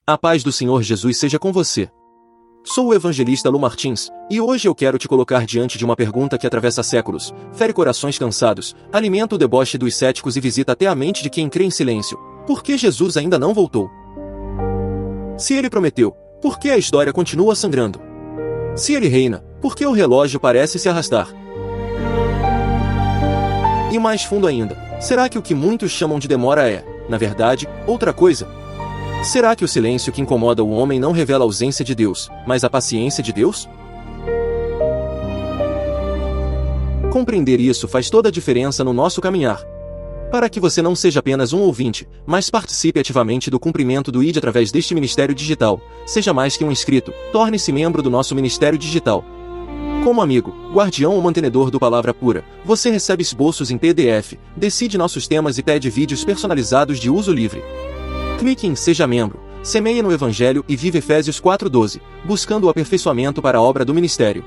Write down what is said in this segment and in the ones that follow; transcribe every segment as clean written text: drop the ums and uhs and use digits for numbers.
A paz do Senhor Jesus seja com você. Sou o evangelista Lu Martins, e hoje eu quero te colocar diante de uma pergunta que atravessa séculos, fere corações cansados, alimenta o deboche dos céticos e visita até a mente de quem crê em silêncio. Por que Jesus ainda não voltou? Se ele prometeu, por que a história continua sangrando? Se ele reina, por que o relógio parece se arrastar? E mais fundo ainda, será que o que muitos chamam de demora é, na verdade, outra coisa? Será que o silêncio que incomoda o homem não revela a ausência de Deus, mas a paciência de Deus? Compreender isso faz toda a diferença no nosso caminhar. Para que você não seja apenas um ouvinte, mas participe ativamente do cumprimento do ID através deste Ministério Digital, seja mais que um inscrito, torne-se membro do nosso Ministério Digital. Como amigo, guardião ou mantenedor do Palavra Pura, você recebe esboços em PDF, decide nossos temas e pede vídeos personalizados de uso livre. Clique em Seja Membro, semeie no Evangelho e vive Efésios 4:12, buscando o aperfeiçoamento para a obra do ministério.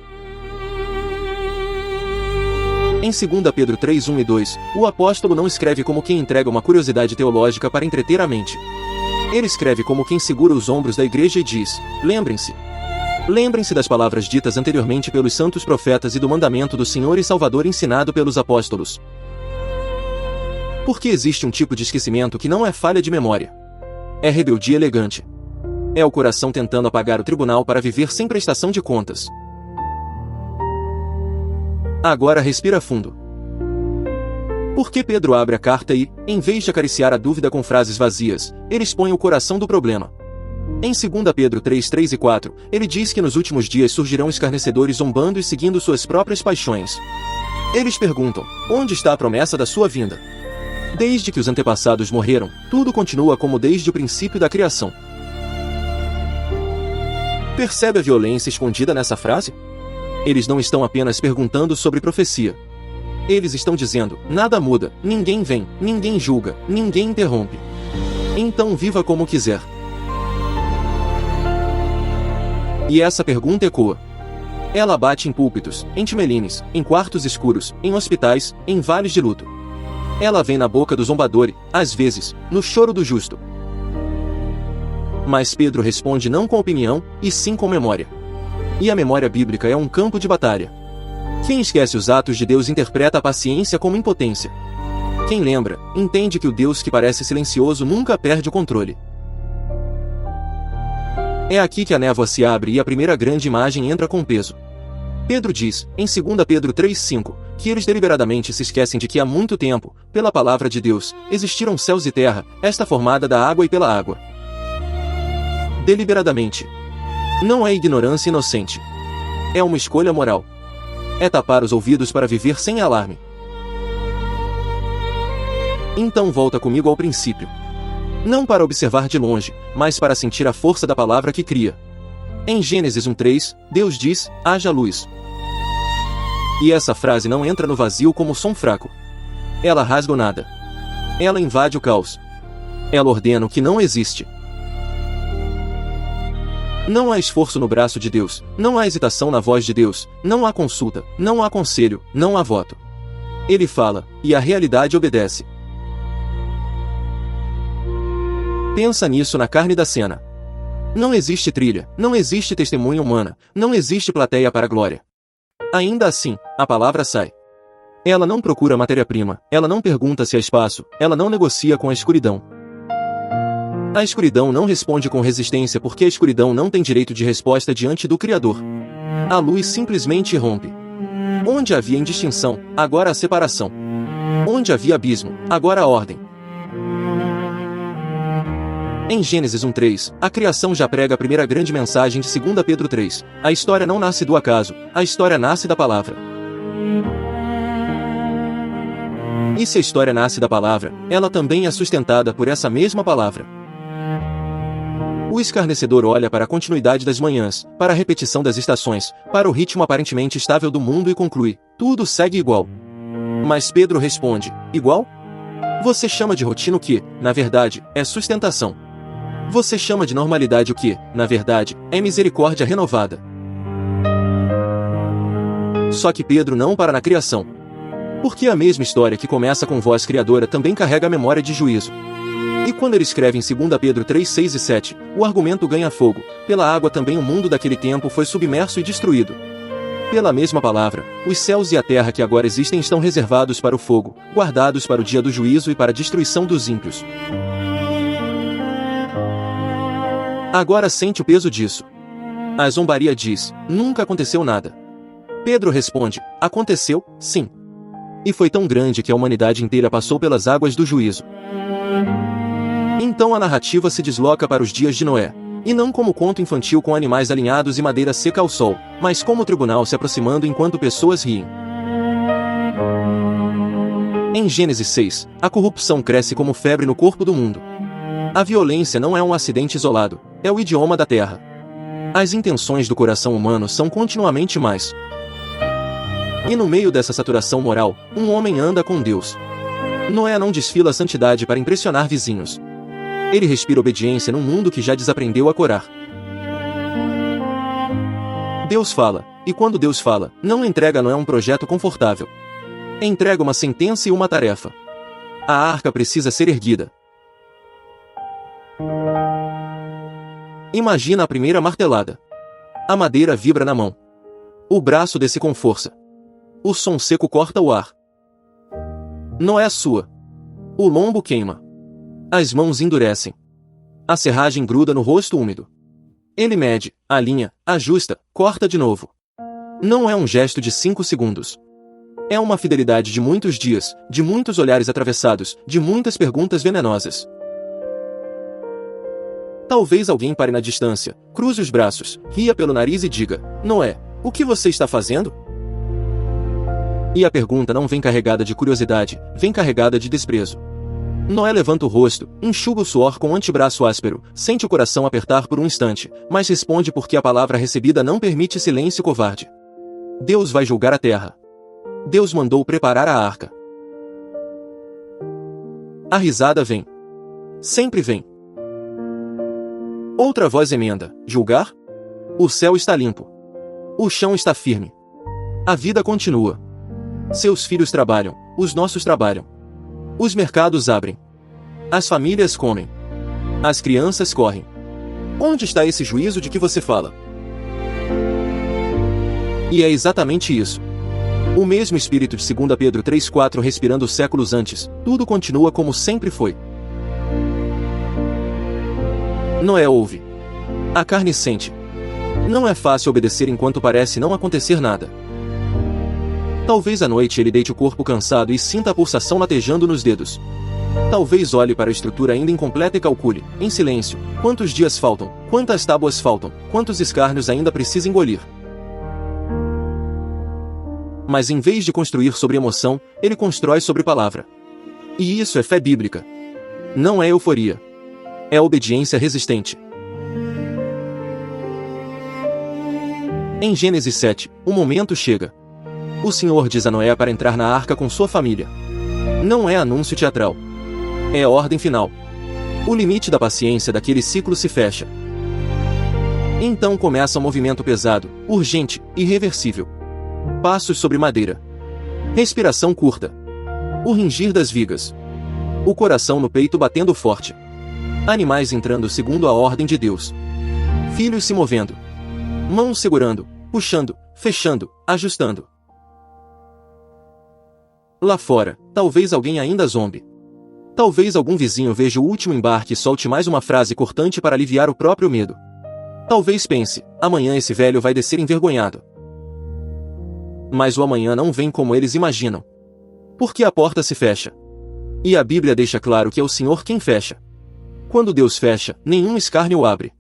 Em 2 Pedro 3:1 e 2, o apóstolo não escreve como quem entrega uma curiosidade teológica para entreter a mente. Ele escreve como quem segura os ombros da igreja e diz: lembrem-se. Lembrem-se das palavras ditas anteriormente pelos santos profetas e do mandamento do Senhor e Salvador ensinado pelos apóstolos. Porque existe um tipo de esquecimento que não é falha de memória. É rebeldia elegante. É o coração tentando apagar o tribunal para viver sem prestação de contas. Agora respira fundo. Por que Pedro abre a carta e, em vez de acariciar a dúvida com frases vazias, ele expõe o coração do problema? Em 2 Pedro 3:3 e 4, ele diz que nos últimos dias surgirão escarnecedores zombando e seguindo suas próprias paixões. Eles perguntam: onde está a promessa da sua vinda? Desde que os antepassados morreram, tudo continua como desde o princípio da criação. Percebe a violência escondida nessa frase? Eles não estão apenas perguntando sobre profecia. Eles estão dizendo: nada muda, ninguém vem, ninguém julga, ninguém interrompe. Então viva como quiser. E essa pergunta ecoa. Ela bate em púlpitos, em timelines, em quartos escuros, em hospitais, em vales de luto. Ela vem na boca do zombador e, às vezes, no choro do justo. Mas Pedro responde não com opinião, e sim com memória. E a memória bíblica é um campo de batalha. Quem esquece os atos de Deus interpreta a paciência como impotência. Quem lembra, entende que o Deus que parece silencioso nunca perde o controle. É aqui que a névoa se abre e a primeira grande imagem entra com peso. Pedro diz, em 2 Pedro 3:5, que eles deliberadamente se esquecem de que há muito tempo, pela palavra de Deus, existiram céus e terra, esta formada da água e pela água. Deliberadamente. Não é ignorância inocente. É uma escolha moral. É tapar os ouvidos para viver sem alarme. Então volta comigo ao princípio. Não para observar de longe, mas para sentir a força da palavra que cria. Em Gênesis 1:3, Deus diz: haja luz. E essa frase não entra no vazio como som fraco. Ela rasga o nada. Ela invade o caos. Ela ordena o que não existe. Não há esforço no braço de Deus, não há hesitação na voz de Deus, não há consulta, não há conselho, não há voto. Ele fala, e a realidade obedece. Pensa nisso na carne da cena. Não existe trilha, não existe testemunha humana, não existe plateia para a glória. Ainda assim, a palavra sai. Ela não procura matéria-prima, ela não pergunta se há espaço, ela não negocia com a escuridão. A escuridão não responde com resistência porque a escuridão não tem direito de resposta diante do Criador. A luz simplesmente irrompe. Onde havia indistinção, agora há separação. Onde havia abismo, agora há ordem. Em Gênesis 1:3, a criação já prega a primeira grande mensagem de 2 Pedro 3. A história não nasce do acaso, a história nasce da palavra. E se a história nasce da palavra, ela também é sustentada por essa mesma palavra. O escarnecedor olha para a continuidade das manhãs, para a repetição das estações, para o ritmo aparentemente estável do mundo e conclui: tudo segue igual. Mas Pedro responde: igual? Você chama de rotina o que, na verdade, é sustentação. Você chama de normalidade o que, na verdade, é misericórdia renovada. Só que Pedro não para na criação. Porque a mesma história que começa com voz criadora também carrega a memória de juízo. E quando ele escreve em 2 Pedro 3, 6 e 7, o argumento ganha fogo. Pela água também o mundo daquele tempo foi submerso e destruído. Pela mesma palavra, os céus e a terra que agora existem estão reservados para o fogo, guardados para o dia do juízo e para a destruição dos ímpios. Agora sente o peso disso. A zombaria diz: nunca aconteceu nada. Pedro responde: aconteceu, sim. E foi tão grande que a humanidade inteira passou pelas águas do juízo. Então a narrativa se desloca para os dias de Noé. E não como conto infantil com animais alinhados e madeira seca ao sol, mas como tribunal se aproximando enquanto pessoas riem. Em Gênesis 6, a corrupção cresce como febre no corpo do mundo. A violência não é um acidente isolado, é o idioma da terra. As intenções do coração humano são continuamente más. E no meio dessa saturação moral, um homem anda com Deus. Noé não desfila a santidade para impressionar vizinhos. Ele respira obediência num mundo que já desaprendeu a corar. Deus fala, e quando Deus fala, não entrega não é um projeto confortável. Entrega uma sentença e uma tarefa. A arca precisa ser erguida. Imagina a primeira martelada. A madeira vibra na mão. O braço desce com força. O som seco corta o ar. Noé sua. O lombo queima. As mãos endurecem. A serragem gruda no rosto úmido. Ele mede, alinha, ajusta, corta de novo. Não é um gesto de 5 segundos. É uma fidelidade de muitos dias, de muitos olhares atravessados, de muitas perguntas venenosas. Talvez alguém pare na distância, cruze os braços, ria pelo nariz e diga: Noé, o que você está fazendo? E a pergunta não vem carregada de curiosidade, vem carregada de desprezo. Noé levanta o rosto, enxuga o suor com o antebraço áspero, sente o coração apertar por um instante, mas responde porque a palavra recebida não permite silêncio covarde. Deus vai julgar a terra. Deus mandou preparar a arca. A risada vem. Sempre vem. Outra voz emenda: julgar? O céu está limpo. O chão está firme. A vida continua. Seus filhos trabalham, os nossos trabalham. Os mercados abrem. As famílias comem. As crianças correm. Onde está esse juízo de que você fala? E é exatamente isso. O mesmo espírito de 2 Pedro 3,4 respirando séculos antes, tudo continua como sempre foi. Noé ouve. A carne sente. Não é fácil obedecer enquanto parece não acontecer nada. Talvez à noite ele deite o corpo cansado e sinta a pulsação latejando nos dedos. Talvez olhe para a estrutura ainda incompleta e calcule, em silêncio, quantos dias faltam, quantas tábuas faltam, quantos escárnios ainda precisa engolir. Mas em vez de construir sobre emoção, ele constrói sobre palavra. E isso é fé bíblica. Não é euforia. É obediência resistente. Em Gênesis 7, o momento chega. O Senhor diz a Noé para entrar na arca com sua família. Não é anúncio teatral. É a ordem final. O limite da paciência daquele ciclo se fecha. Então começa um movimento pesado, urgente, irreversível. Passos sobre madeira. Respiração curta. O ringir das vigas. O coração no peito batendo forte. Animais entrando segundo a ordem de Deus. Filhos se movendo. Mãos segurando, puxando, fechando, ajustando. Lá fora, talvez alguém ainda zombe. Talvez algum vizinho veja o último embarque e solte mais uma frase cortante para aliviar o próprio medo. Talvez pense: amanhã esse velho vai descer envergonhado. Mas o amanhã não vem como eles imaginam. Porque a porta se fecha. E a Bíblia deixa claro que é o Senhor quem fecha. Quando Deus fecha, nenhum escárnio abre.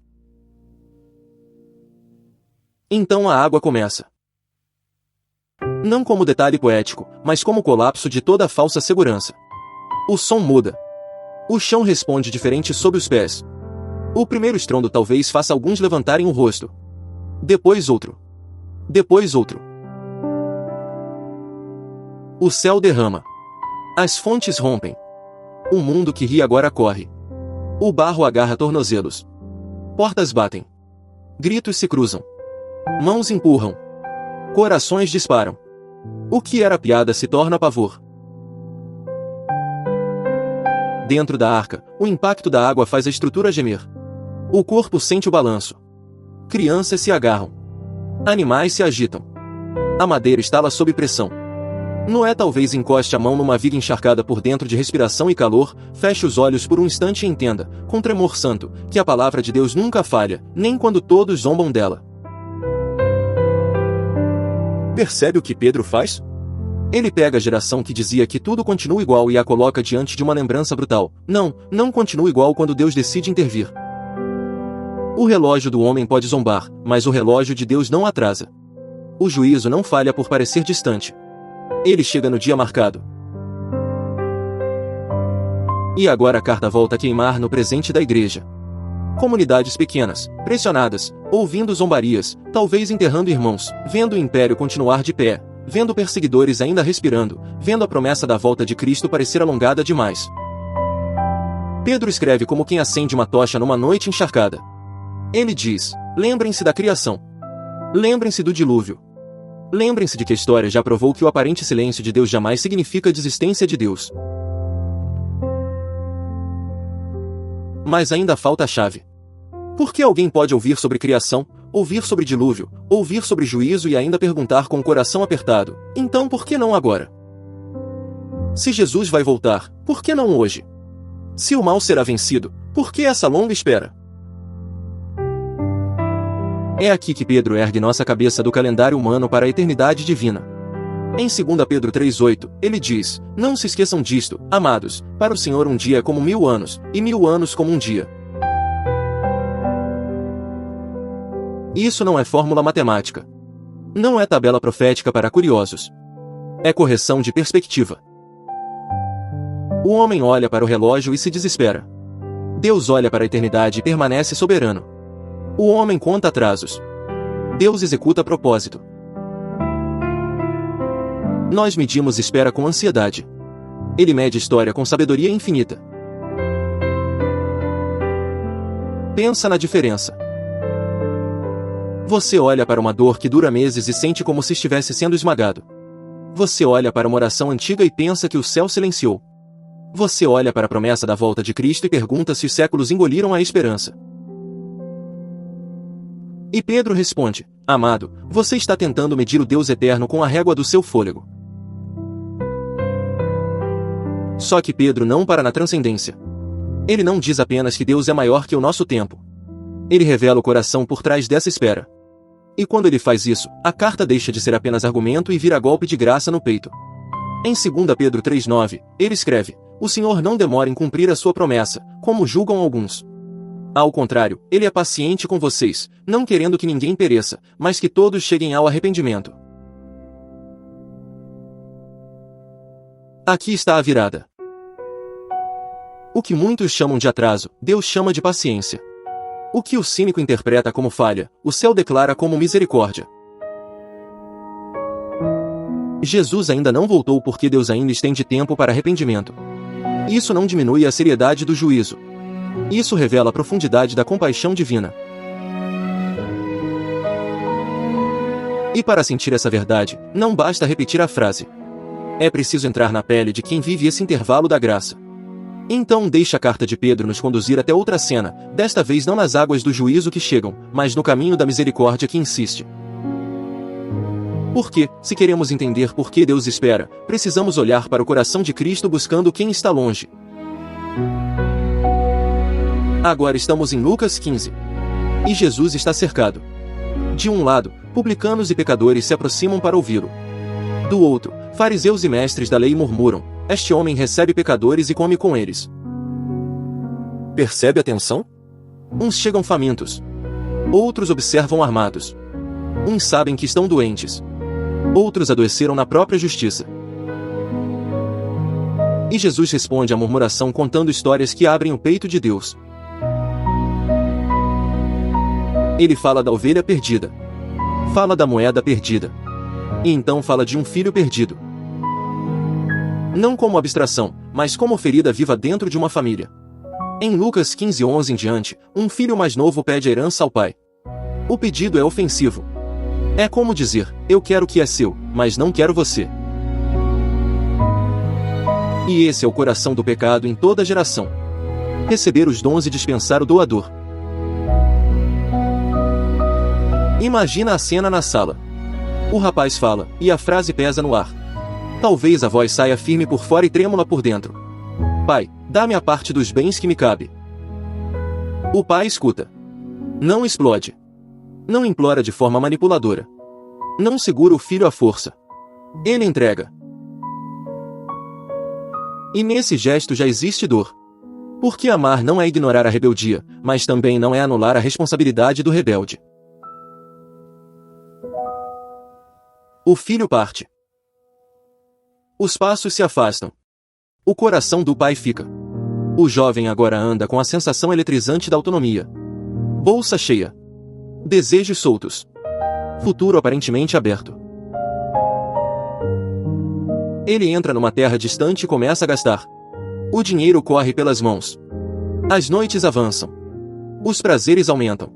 Então a água começa. Não como detalhe poético, mas como colapso de toda a falsa segurança. O som muda. O chão responde diferente sob os pés. O primeiro estrondo talvez faça alguns levantarem o rosto. Depois outro. Depois outro. O céu derrama. As fontes rompem. O mundo que ri agora corre. O barro agarra tornozelos. Portas batem. Gritos se cruzam. Mãos empurram. Corações disparam. O que era piada se torna pavor. Dentro da arca, o impacto da água faz a estrutura gemer. O corpo sente o balanço. Crianças se agarram. Animais se agitam. A madeira estala sob pressão. Noé talvez encoste a mão numa viga encharcada por dentro de respiração e calor, feche os olhos por um instante e entenda, com tremor santo, que a palavra de Deus nunca falha, nem quando todos zombam dela. Percebe o que Pedro faz? Ele pega a geração que dizia que tudo continua igual e a coloca diante de uma lembrança brutal. Não continua igual quando Deus decide intervir. O relógio do homem pode zombar, mas o relógio de Deus não atrasa. O juízo não falha por parecer distante. Ele chega no dia marcado. E agora a carta volta a queimar no presente da igreja. Comunidades pequenas, pressionadas, ouvindo zombarias, talvez enterrando irmãos, vendo o império continuar de pé, vendo perseguidores ainda respirando, vendo a promessa da volta de Cristo parecer alongada demais. Pedro escreve como quem acende uma tocha numa noite encharcada. Ele diz: lembrem-se da criação. Lembrem-se do dilúvio. Lembrem-se de que a história já provou que o aparente silêncio de Deus jamais significa a desistência de Deus. Mas ainda falta a chave. Por que alguém pode ouvir sobre criação, ouvir sobre dilúvio, ouvir sobre juízo e ainda perguntar com o coração apertado: então por que não agora? Se Jesus vai voltar, por que não hoje? Se o mal será vencido, por que essa longa espera? É aqui que Pedro ergue nossa cabeça do calendário humano para a eternidade divina. Em 2 Pedro 3,8, ele diz: não se esqueçam disto, amados, para o Senhor um dia é como 1000 anos, e 1000 anos como um dia. Isso não é fórmula matemática. Não é tabela profética para curiosos. É correção de perspectiva. O homem olha para o relógio e se desespera. Deus olha para a eternidade e permanece soberano. O homem conta atrasos. Deus executa propósito. Nós medimos espera com ansiedade. Ele mede história com sabedoria infinita. Pensa na diferença. Você olha para uma dor que dura meses e sente como se estivesse sendo esmagado. Você olha para uma oração antiga e pensa que o céu silenciou. Você olha para a promessa da volta de Cristo e pergunta se os séculos engoliram a esperança. E Pedro responde: amado, você está tentando medir o Deus eterno com a régua do seu fôlego. Só que Pedro não para na transcendência. Ele não diz apenas que Deus é maior que o nosso tempo. Ele revela o coração por trás dessa espera. E quando ele faz isso, a carta deixa de ser apenas argumento e vira golpe de graça no peito. Em 2 Pedro 3,9, ele escreve: o Senhor não demora em cumprir a sua promessa, como julgam alguns. Ao contrário, ele é paciente com vocês, não querendo que ninguém pereça, mas que todos cheguem ao arrependimento. Aqui está a virada. O que muitos chamam de atraso, Deus chama de paciência. O que o cínico interpreta como falha, o céu declara como misericórdia. Jesus ainda não voltou porque Deus ainda estende tempo para arrependimento. Isso não diminui a seriedade do juízo. Isso revela a profundidade da compaixão divina. E para sentir essa verdade, não basta repetir a frase. É preciso entrar na pele de quem vive esse intervalo da graça. Então deixa a carta de Pedro nos conduzir até outra cena, desta vez não nas águas do juízo que chegam, mas no caminho da misericórdia que insiste. Porque, se queremos entender por que Deus espera, precisamos olhar para o coração de Cristo buscando quem está longe. Agora estamos em Lucas 15. E Jesus está cercado. De um lado, publicanos e pecadores se aproximam para ouvi-lo. Do outro, fariseus e mestres da lei murmuram: este homem recebe pecadores e come com eles. Percebe a tensão? Uns chegam famintos. Outros observam armados. Uns sabem que estão doentes. Outros adoeceram na própria justiça. E Jesus responde à murmuração contando histórias que abrem o peito de Deus. Ele fala da ovelha perdida. Fala da moeda perdida. E então fala de um filho perdido. Não como abstração, mas como ferida viva dentro de uma família. Em Lucas 15:11 em diante, um filho mais novo pede a herança ao pai. O pedido é ofensivo. É como dizer: eu quero o que é seu, mas não quero você. E esse é o coração do pecado em toda geração: receber os dons e dispensar o doador. Imagina a cena na sala. O rapaz fala, e a frase pesa no ar. Talvez a voz saia firme por fora e trêmula por dentro: Pai, dá-me a parte dos bens que me cabe. O pai escuta. Não explode. Não implora de forma manipuladora. Não segura o filho à força. Ele entrega. E nesse gesto já existe dor. Porque amar não é ignorar a rebeldia, mas também não é anular a responsabilidade do rebelde. O filho parte. Os passos se afastam. O coração do pai fica. O jovem agora anda com a sensação eletrizante da autonomia. Bolsa cheia. Desejos soltos. Futuro aparentemente aberto. Ele entra numa terra distante e começa a gastar. O dinheiro corre pelas mãos. As noites avançam. Os prazeres aumentam.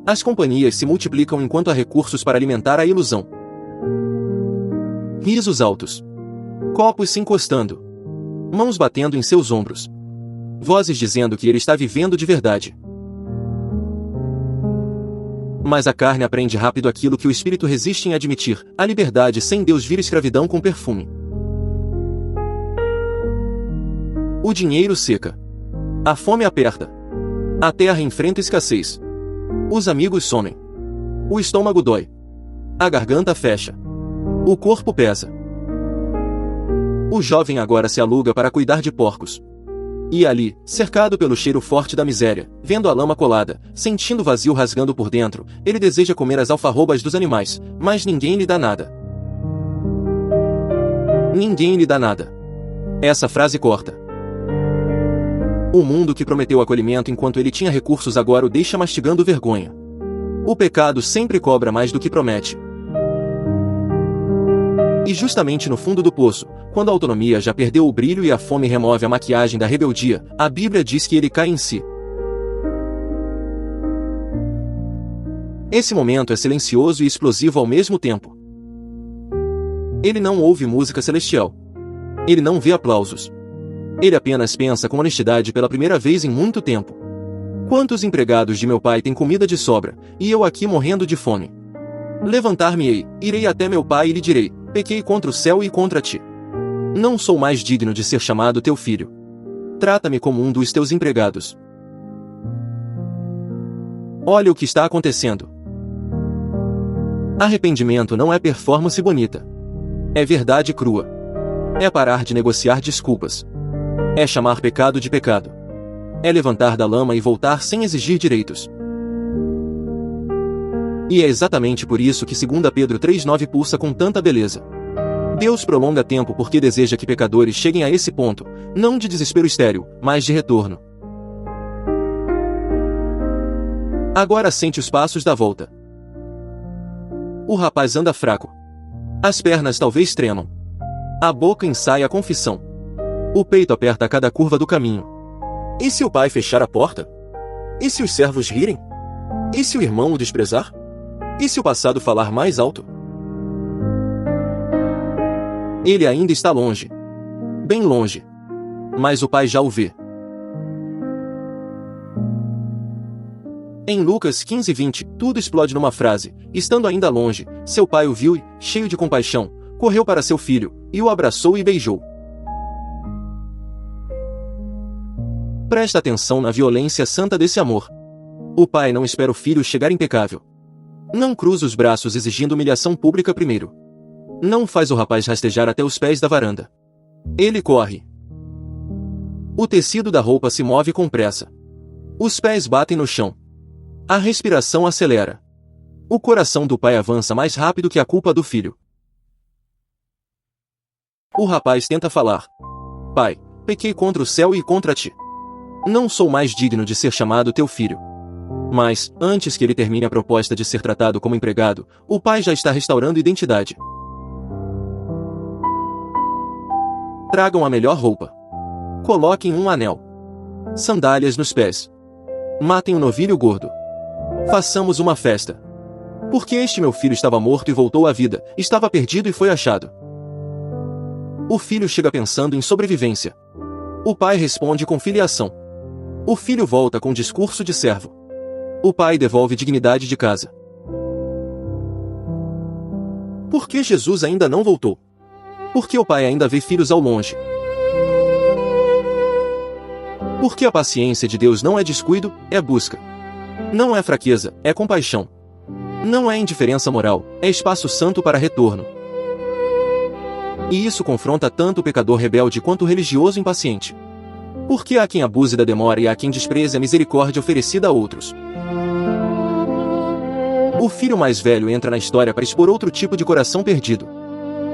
As companhias se multiplicam enquanto há recursos para alimentar a ilusão. Risos altos. Copos se encostando. Mãos batendo em seus ombros. Vozes dizendo que ele está vivendo de verdade. Mas a carne aprende rápido aquilo que o espírito resiste em admitir: a liberdade sem Deus vira escravidão com perfume. O dinheiro seca. A fome aperta. A terra enfrenta escassez. Os amigos somem. O estômago dói. A garganta fecha. O corpo pesa. O jovem agora se aluga para cuidar de porcos. E ali, cercado pelo cheiro forte da miséria, vendo a lama colada, sentindo o vazio rasgando por dentro, ele deseja comer as alfarrobas dos animais, mas ninguém lhe dá nada. Ninguém lhe dá nada. Essa frase corta. O mundo que prometeu acolhimento enquanto ele tinha recursos agora o deixa mastigando vergonha. O pecado sempre cobra mais do que promete. E justamente no fundo do poço, quando a autonomia já perdeu o brilho e a fome remove a maquiagem da rebeldia, a Bíblia diz que ele cai em si. Esse momento é silencioso e explosivo ao mesmo tempo. Ele não ouve música celestial. Ele não vê aplausos. Ele apenas pensa com honestidade pela primeira vez em muito tempo: quantos empregados de meu pai têm comida de sobra, e eu aqui morrendo de fome? Levantar-me-ei, irei até meu pai e lhe direi: pequei contra o céu e contra ti. Não sou mais digno de ser chamado teu filho. Trata-me como um dos teus empregados. Olha o que está acontecendo. Arrependimento não é performance bonita. É verdade crua. É parar de negociar desculpas. É chamar pecado de pecado. É levantar da lama e voltar sem exigir direitos. E é exatamente por isso que 2 Pedro 3,9 pulsa com tanta beleza. Deus prolonga tempo porque deseja que pecadores cheguem a esse ponto, não de desespero estéril, mas de retorno. Agora sente os passos da volta. O rapaz anda fraco. As pernas talvez tremam. A boca ensaia a confissão. O peito aperta a cada curva do caminho. E se o pai fechar a porta? E se os servos rirem? E se o irmão o desprezar? E se o passado falar mais alto? Ele ainda está longe. Bem longe. Mas o pai já o vê. Em Lucas 15:20, tudo explode numa frase: estando ainda longe, seu pai o viu e, cheio de compaixão, correu para seu filho, e o abraçou e beijou. Presta atenção na violência santa desse amor. O pai não espera o filho chegar impecável. Não cruza os braços exigindo humilhação pública primeiro. Não faz o rapaz rastejar até os pés da varanda. Ele corre. O tecido da roupa se move com pressa. Os pés batem no chão. A respiração acelera. O coração do pai avança mais rápido que a culpa do filho. O rapaz tenta falar: pai, pequei contra o céu e contra ti. Não sou mais digno de ser chamado teu filho. Mas, antes que ele termine a proposta de ser tratado como empregado, o pai já está restaurando identidade. Tragam a melhor roupa. Coloquem um anel. Sandálias nos pés. Matem um novilho gordo. Façamos uma festa. Porque este meu filho estava morto e voltou à vida, estava perdido e foi achado. O filho chega pensando em sobrevivência. O pai responde com filiação. O filho volta com discurso de servo. O pai devolve dignidade de casa. Por que Jesus ainda não voltou? Porque o pai ainda vê filhos ao longe. Porque a paciência de Deus não é descuido, é busca. Não é fraqueza, é compaixão. Não é indiferença moral, é espaço santo para retorno. E isso confronta tanto o pecador rebelde quanto o religioso impaciente. Porque há quem abuse da demora e há quem despreze a misericórdia oferecida a outros. O filho mais velho entra na história para expor outro tipo de coração perdido.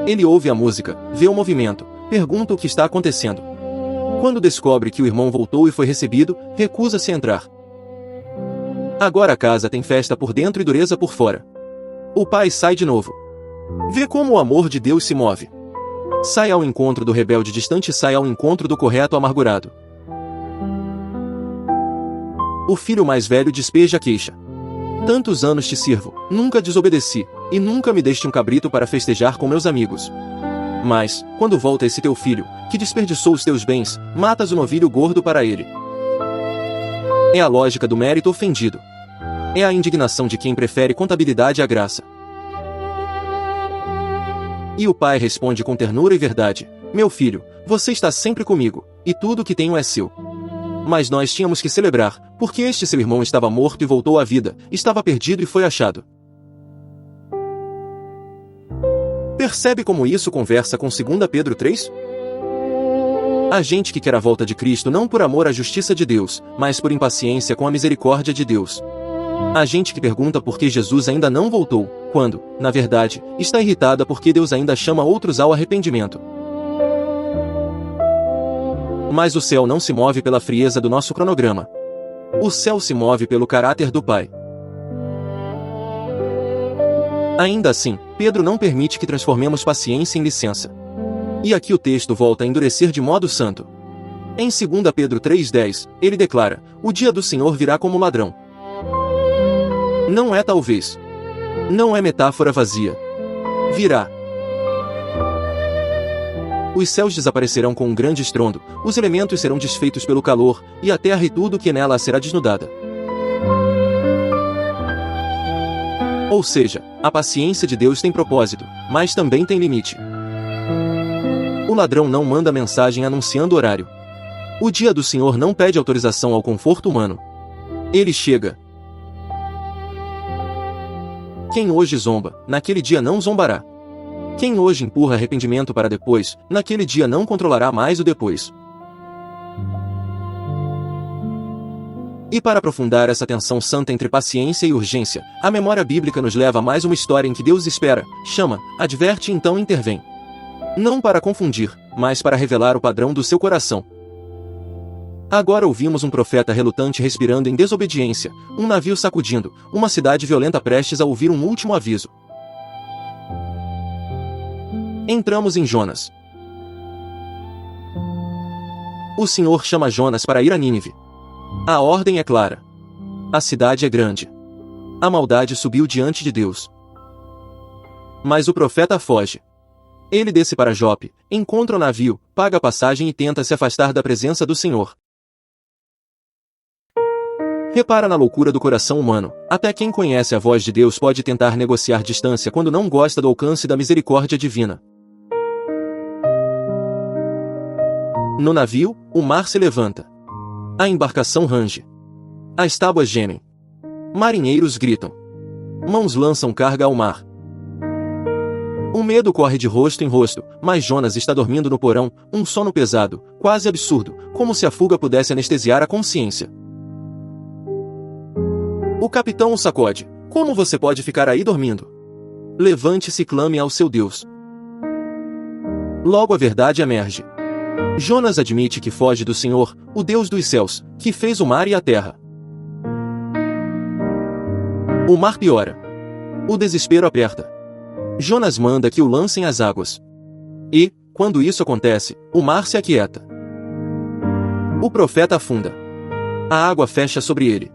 Ele ouve a música, vê o movimento, pergunta o que está acontecendo. Quando descobre que o irmão voltou e foi recebido, recusa-se a entrar. Agora a casa tem festa por dentro e dureza por fora. O pai sai de novo. Vê como o amor de Deus se move. Sai ao encontro do rebelde distante e sai ao encontro do correto amargurado. O filho mais velho despeja a queixa. Tantos anos te sirvo, nunca desobedeci, e nunca me deste um cabrito para festejar com meus amigos. Mas, quando volta esse teu filho, que desperdiçou os teus bens, matas o novilho gordo para ele. É a lógica do mérito ofendido. É a indignação de quem prefere contabilidade à graça. E o pai responde com ternura e verdade: meu filho, você está sempre comigo, e tudo o que tenho é seu. Mas nós tínhamos que celebrar, porque este seu irmão estava morto e voltou à vida, estava perdido e foi achado. Percebe como isso conversa com 2 Pedro 3? Há gente que quer a volta de Cristo não por amor à justiça de Deus, mas por impaciência com a misericórdia de Deus. Há gente que pergunta por que Jesus ainda não voltou, quando, na verdade, está irritada porque Deus ainda chama outros ao arrependimento. Mas o céu não se move pela frieza do nosso cronograma. O céu se move pelo caráter do Pai. Ainda assim, Pedro não permite que transformemos paciência em licença. E aqui o texto volta a endurecer de modo santo. Em 2 Pedro 3,10, ele declara: o dia do Senhor virá como ladrão. Não é talvez. Não é metáfora vazia. Virá. Os céus desaparecerão com um grande estrondo, os elementos serão desfeitos pelo calor, e a terra e tudo que nela será desnudada. Ou seja, a paciência de Deus tem propósito, mas também tem limite. O ladrão não manda mensagem anunciando horário. O dia do Senhor não pede autorização ao conforto humano. Ele chega. Quem hoje zomba, naquele dia não zombará. Quem hoje empurra arrependimento para depois, naquele dia não controlará mais o depois. E para aprofundar essa tensão santa entre paciência e urgência, a memória bíblica nos leva a mais uma história em que Deus espera, chama, adverte e então intervém. Não para confundir, mas para revelar o padrão do seu coração. Agora ouvimos um profeta relutante respirando em desobediência, um navio sacudindo, uma cidade violenta prestes a ouvir um último aviso. Entramos em Jonas. O Senhor chama Jonas para ir a Nínive. A ordem é clara. A cidade é grande. A maldade subiu diante de Deus. Mas o profeta foge. Ele desce para Jope, encontra o navio, paga a passagem e tenta se afastar da presença do Senhor. Repara na loucura do coração humano. Até quem conhece a voz de Deus pode tentar negociar distância quando não gosta do alcance da misericórdia divina. No navio, o mar se levanta. A embarcação range. As tábuas gemem. Marinheiros gritam. Mãos lançam carga ao mar. O medo corre de rosto em rosto, mas Jonas está dormindo no porão, um sono pesado, quase absurdo, como se a fuga pudesse anestesiar a consciência. O capitão o sacode. Como você pode ficar aí dormindo? Levante-se e clame ao seu Deus. Logo a verdade emerge. Jonas admite que foge do Senhor, o Deus dos céus, que fez o mar e a terra. O mar piora. O desespero aperta. Jonas manda que o lancem às águas. E, quando isso acontece, o mar se aquieta. O profeta afunda. A água fecha sobre ele.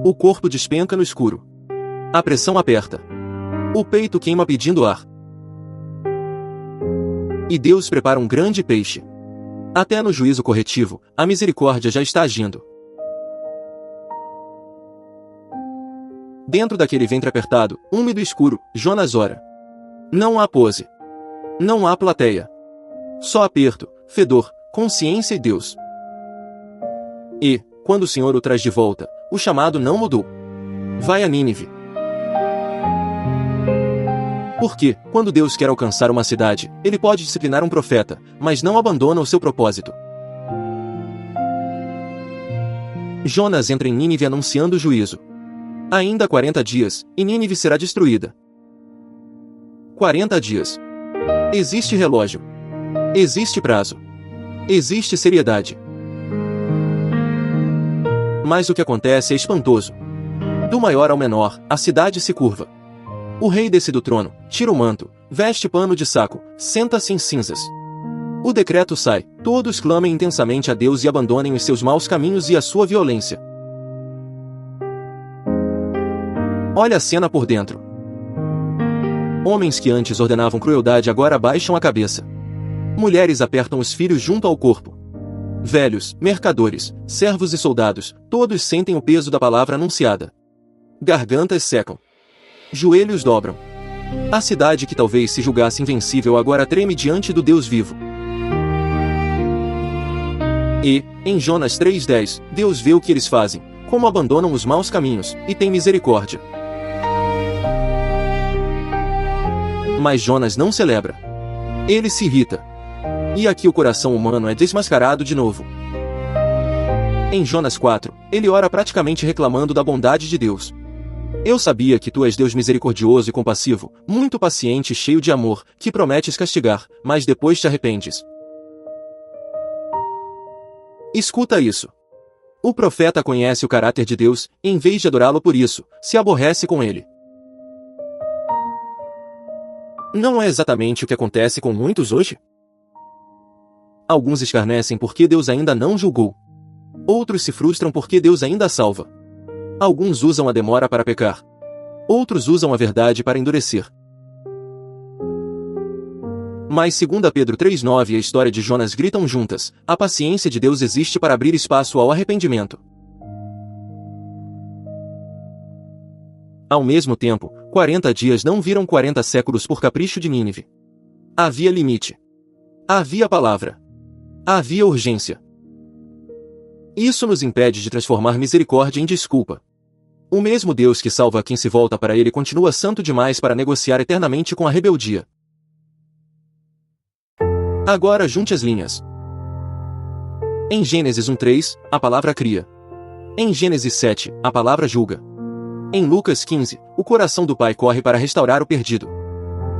O corpo despenca no escuro. A pressão aperta. O peito queima pedindo ar. E Deus prepara um grande peixe. Até no juízo corretivo, a misericórdia já está agindo. Dentro daquele ventre apertado, úmido e escuro, Jonas ora. Não há pose. Não há plateia. Só aperto, fedor, consciência e Deus. E, quando o Senhor o traz de volta, o chamado não mudou. Vai a Nínive. Porque, quando Deus quer alcançar uma cidade, Ele pode disciplinar um profeta, mas não abandona o seu propósito. Jonas entra em Nínive anunciando o juízo. Ainda 40 dias, e Nínive será destruída. 40 dias. Existe relógio. Existe prazo. Existe seriedade. Mas o que acontece é espantoso. Do maior ao menor, a cidade se curva. O rei desce do trono, tira o manto, veste pano de saco, senta-se em cinzas. O decreto sai, todos clamem intensamente a Deus e abandonem os seus maus caminhos e a sua violência. Olha a cena por dentro. Homens que antes ordenavam crueldade agora abaixam a cabeça. Mulheres apertam os filhos junto ao corpo. Velhos, mercadores, servos e soldados, todos sentem o peso da palavra anunciada. Gargantas secam. Joelhos dobram. A cidade que talvez se julgasse invencível agora treme diante do Deus vivo. E, em Jonas 3:10, Deus vê o que eles fazem, como abandonam os maus caminhos, e tem misericórdia. Mas Jonas não celebra. Ele se irrita. E aqui o coração humano é desmascarado de novo. Em Jonas 4, ele ora praticamente reclamando da bondade de Deus. Eu sabia que tu és Deus misericordioso e compassivo, muito paciente e cheio de amor, que prometes castigar, mas depois te arrependes. Escuta isso. O profeta conhece o caráter de Deus, e em vez de adorá-lo por isso, se aborrece com ele. Não é exatamente o que acontece com muitos hoje? Alguns escarnecem porque Deus ainda não julgou. Outros se frustram porque Deus ainda salva. Alguns usam a demora para pecar. Outros usam a verdade para endurecer. Mas 2 Pedro 3:9 e a história de Jonas gritam juntas, a paciência de Deus existe para abrir espaço ao arrependimento. Ao mesmo tempo, 40 dias não viram 40 séculos por capricho de Nínive. Havia limite. Havia palavra. Havia urgência. Isso nos impede de transformar misericórdia em desculpa. O mesmo Deus que salva quem se volta para ele continua santo demais para negociar eternamente com a rebeldia. Agora junte as linhas. Em Gênesis 1:3, a palavra cria. Em Gênesis 7, a palavra julga. Em Lucas 15, o coração do pai corre para restaurar o perdido.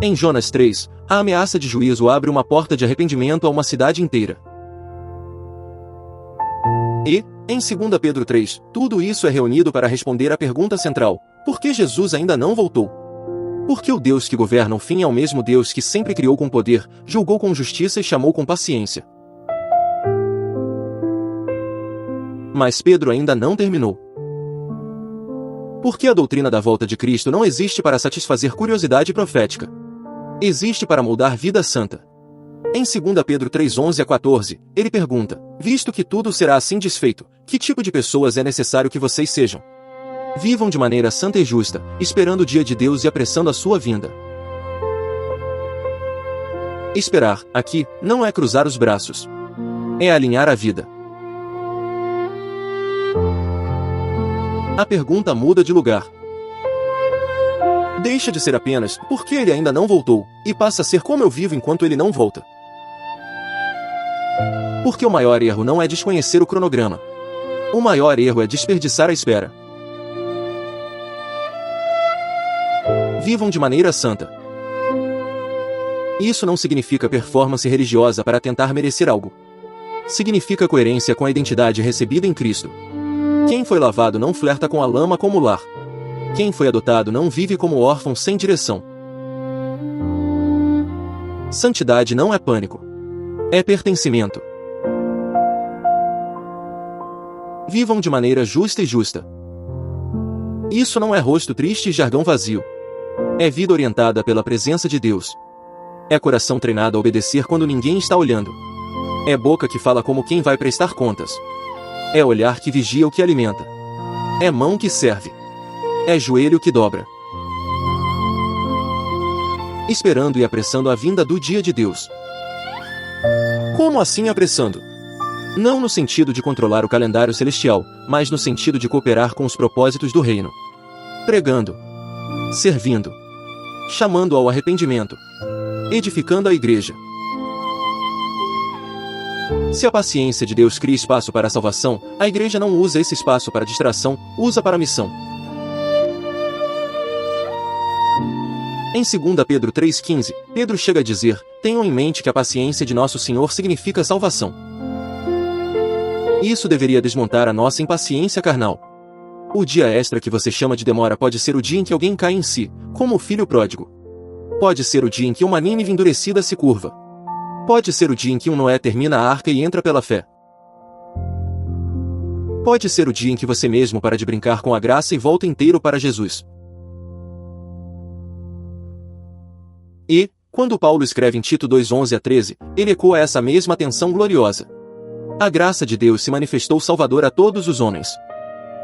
Em Jonas 3, a ameaça de juízo abre uma porta de arrependimento a uma cidade inteira. E, em 2 Pedro 3, tudo isso é reunido para responder à pergunta central: por que Jesus ainda não voltou? Porque o Deus que governa o fim é o mesmo Deus que sempre criou com poder, julgou com justiça e chamou com paciência. Mas Pedro ainda não terminou. Porque a doutrina da volta de Cristo não existe para satisfazer curiosidade profética. Existe para moldar vida santa. Em 2 Pedro 3:11-14, ele pergunta: visto que tudo será assim desfeito, que tipo de pessoas é necessário que vocês sejam? Vivam de maneira santa e justa, esperando o dia de Deus e apressando a sua vinda. Esperar, aqui, não é cruzar os braços. É alinhar a vida. A pergunta muda de lugar. Deixa de ser apenas, por que ele ainda não voltou, e passa a ser como eu vivo enquanto ele não volta. Porque o maior erro não é desconhecer o cronograma. O maior erro é desperdiçar a espera. Vivam de maneira santa. Isso não significa performance religiosa para tentar merecer algo. Significa coerência com a identidade recebida em Cristo. Quem foi lavado não flerta com a lama como lar. Quem foi adotado não vive como órfão sem direção. Santidade não é pânico. É pertencimento. Vivam de maneira justa e justa. Isso não é rosto triste e jargão vazio. É vida orientada pela presença de Deus. É coração treinado a obedecer quando ninguém está olhando. É boca que fala como quem vai prestar contas. É olhar que vigia o que alimenta. É mão que serve. É joelho que dobra. Esperando e apressando a vinda do dia de Deus. Como assim apressando? Não no sentido de controlar o calendário celestial, mas no sentido de cooperar com os propósitos do reino. Pregando. Servindo. Chamando ao arrependimento. Edificando a igreja. Se a paciência de Deus cria espaço para a salvação, a igreja não usa esse espaço para distração, usa para a missão. Em 2 Pedro 3,15, Pedro chega a dizer: tenham em mente que a paciência de nosso Senhor significa salvação. Isso deveria desmontar a nossa impaciência carnal. O dia extra que você chama de demora pode ser o dia em que alguém cai em si, como o filho pródigo. Pode ser o dia em que uma Nínive endurecida se curva. Pode ser o dia em que um Noé termina a arca e entra pela fé. Pode ser o dia em que você mesmo para de brincar com a graça e volta inteiro para Jesus. E, quando Paulo escreve em Tito 2:11-13, ele ecoa essa mesma tensão gloriosa. A graça de Deus se manifestou salvadora a todos os homens.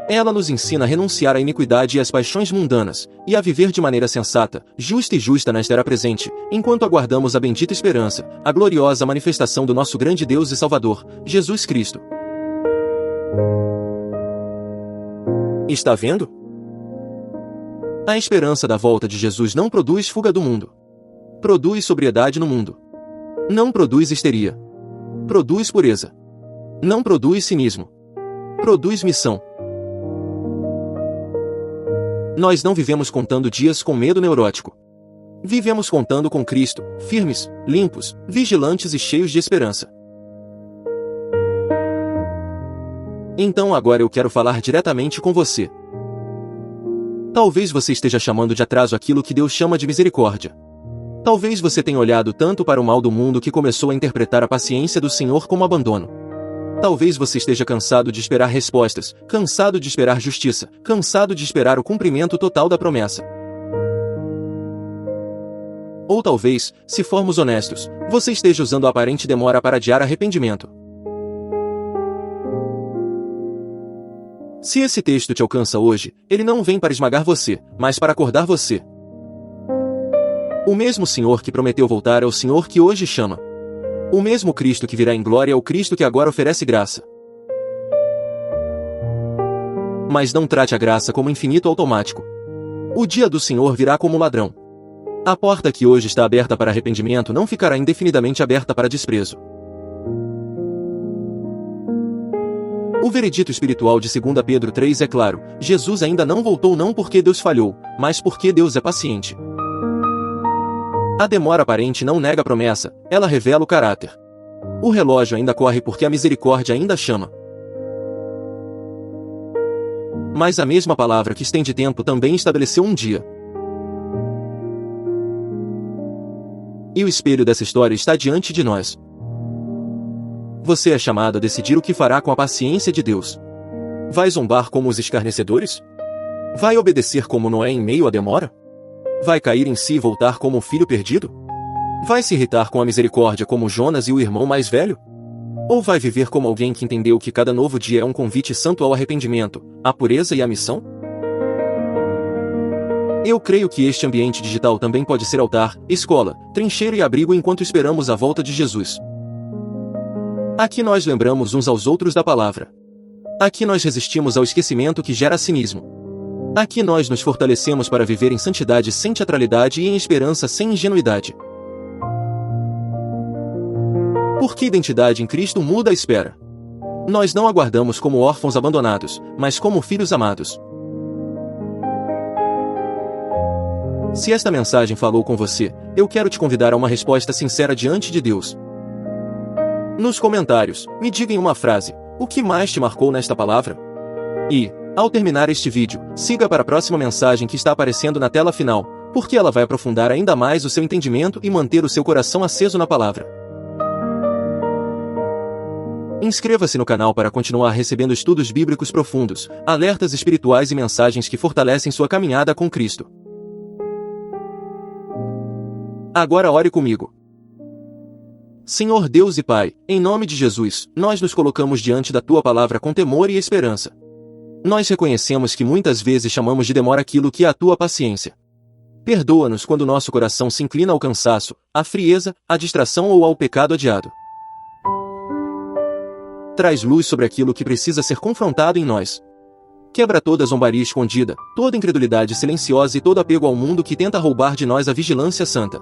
Ela nos ensina a renunciar à iniquidade e às paixões mundanas, e a viver de maneira sensata, justa nesta era presente, enquanto aguardamos a bendita esperança, a gloriosa manifestação do nosso grande Deus e Salvador, Jesus Cristo. Está vendo? A esperança da volta de Jesus não produz fuga do mundo. Produz sobriedade no mundo. Não produz histeria. Produz pureza. Não produz cinismo. Produz missão. Nós não vivemos contando dias com medo neurótico. Vivemos contando com Cristo, firmes, limpos, vigilantes e cheios de esperança. Então agora eu quero falar diretamente com você. Talvez você esteja chamando de atraso aquilo que Deus chama de misericórdia. Talvez você tenha olhado tanto para o mal do mundo que começou a interpretar a paciência do Senhor como abandono. Talvez você esteja cansado de esperar respostas, cansado de esperar justiça, cansado de esperar o cumprimento total da promessa. Ou talvez, se formos honestos, você esteja usando a aparente demora para adiar arrependimento. Se esse texto te alcança hoje, ele não vem para esmagar você, mas para acordar você. O mesmo Senhor que prometeu voltar é o Senhor que hoje chama. O mesmo Cristo que virá em glória é o Cristo que agora oferece graça. Mas não trate a graça como infinito automático. O dia do Senhor virá como ladrão. A porta que hoje está aberta para arrependimento não ficará indefinidamente aberta para desprezo. O veredito espiritual de 2 Pedro 3 é claro: Jesus ainda não voltou não porque Deus falhou, mas porque Deus é paciente. A demora aparente não nega a promessa, ela revela o caráter. O relógio ainda corre porque a misericórdia ainda chama. Mas a mesma palavra que estende tempo também estabeleceu um dia. E o espelho dessa história está diante de nós. Você é chamado a decidir o que fará com a paciência de Deus. Vai zombar como os escarnecedores? Vai obedecer como Noé em meio à demora? Vai cair em si e voltar como um filho perdido? Vai se irritar com a misericórdia como Jonas e o irmão mais velho? Ou vai viver como alguém que entendeu que cada novo dia é um convite santo ao arrependimento, à pureza e à missão? Eu creio que este ambiente digital também pode ser altar, escola, trincheira e abrigo enquanto esperamos a volta de Jesus. Aqui nós lembramos uns aos outros da palavra. Aqui nós resistimos ao esquecimento que gera cinismo. Aqui nós nos fortalecemos para viver em santidade sem teatralidade e em esperança sem ingenuidade. Porque identidade em Cristo muda a espera. Nós não aguardamos como órfãos abandonados, mas como filhos amados. Se esta mensagem falou com você, eu quero te convidar a uma resposta sincera diante de Deus. Nos comentários, me diga em uma frase, o que mais te marcou nesta palavra? E, ao terminar este vídeo, siga para a próxima mensagem que está aparecendo na tela final, porque ela vai aprofundar ainda mais o seu entendimento e manter o seu coração aceso na palavra. Inscreva-se no canal para continuar recebendo estudos bíblicos profundos, alertas espirituais e mensagens que fortalecem sua caminhada com Cristo. Agora ore comigo. Senhor Deus e Pai, em nome de Jesus, nós nos colocamos diante da Tua palavra com temor e esperança. Nós reconhecemos que muitas vezes chamamos de demora aquilo que é a Tua paciência. Perdoa-nos quando nosso coração se inclina ao cansaço, à frieza, à distração ou ao pecado adiado. Traz luz sobre aquilo que precisa ser confrontado em nós. Quebra toda zombaria escondida, toda incredulidade silenciosa e todo apego ao mundo que tenta roubar de nós a vigilância santa.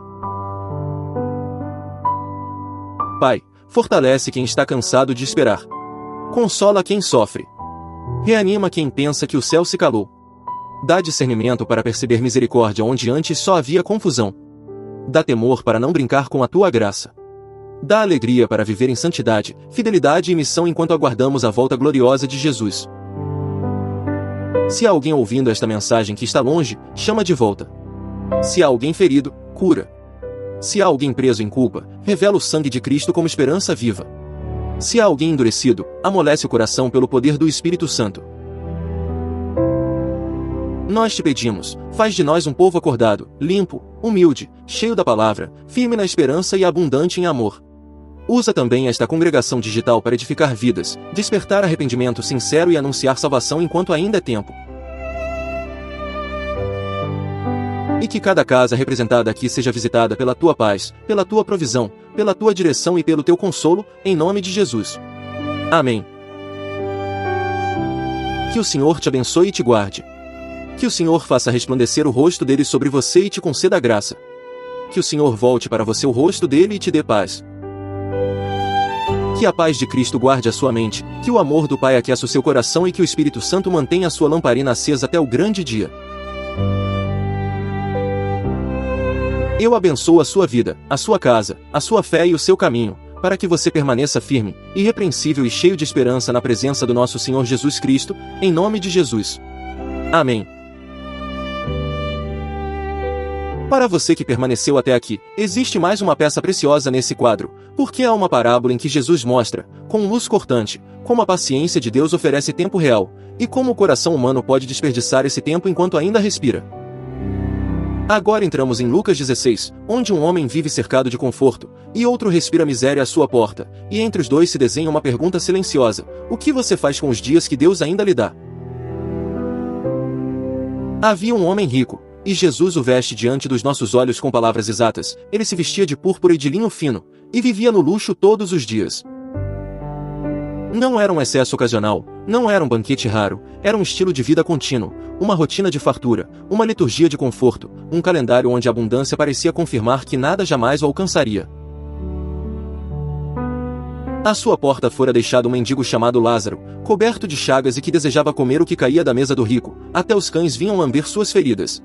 Pai, fortalece quem está cansado de esperar. Consola quem sofre. Reanima quem pensa que o céu se calou. Dá discernimento para perceber misericórdia onde antes só havia confusão. Dá temor para não brincar com a Tua graça. Dá alegria para viver em santidade, fidelidade e missão enquanto aguardamos a volta gloriosa de Jesus. Se há alguém ouvindo esta mensagem que está longe, chama de volta. Se há alguém ferido, cura. Se há alguém preso em culpa, revela o sangue de Cristo como esperança viva. Se há alguém endurecido, amolece o coração pelo poder do Espírito Santo. Nós te pedimos, faz de nós um povo acordado, limpo, humilde, cheio da palavra, firme na esperança e abundante em amor. Usa também esta congregação digital para edificar vidas, despertar arrependimento sincero e anunciar salvação enquanto ainda é tempo. E que cada casa representada aqui seja visitada pela Tua paz, pela Tua provisão, pela Tua direção e pelo Teu consolo, em nome de Jesus. Amém. Que o Senhor te abençoe e te guarde. Que o Senhor faça resplandecer o rosto dele sobre você e te conceda graça. Que o Senhor volte para você o rosto dele e te dê paz. Que a paz de Cristo guarde a sua mente, que o amor do Pai aqueça o seu coração e que o Espírito Santo mantenha a sua lamparina acesa até o grande dia. Eu abençoo a sua vida, a sua casa, a sua fé e o seu caminho, para que você permaneça firme, irrepreensível e cheio de esperança na presença do nosso Senhor Jesus Cristo, em nome de Jesus. Amém. Para você que permaneceu até aqui, existe mais uma peça preciosa nesse quadro, porque há uma parábola em que Jesus mostra, com luz cortante, como a paciência de Deus oferece tempo real, e como o coração humano pode desperdiçar esse tempo enquanto ainda respira. Agora entramos em Lucas 16, onde um homem vive cercado de conforto, e outro respira miséria à sua porta, e entre os dois se desenha uma pergunta silenciosa: o que você faz com os dias que Deus ainda lhe dá? Havia um homem rico, e Jesus o veste diante dos nossos olhos com palavras exatas. Ele se vestia de púrpura e de linho fino, e vivia no luxo todos os dias. Não era um excesso ocasional, não era um banquete raro, era um estilo de vida contínuo, uma rotina de fartura, uma liturgia de conforto, um calendário onde a abundância parecia confirmar que nada jamais o alcançaria. À sua porta fora deixado um mendigo chamado Lázaro, coberto de chagas e que desejava comer o que caía da mesa do rico, até os cães vinham lamber suas feridas.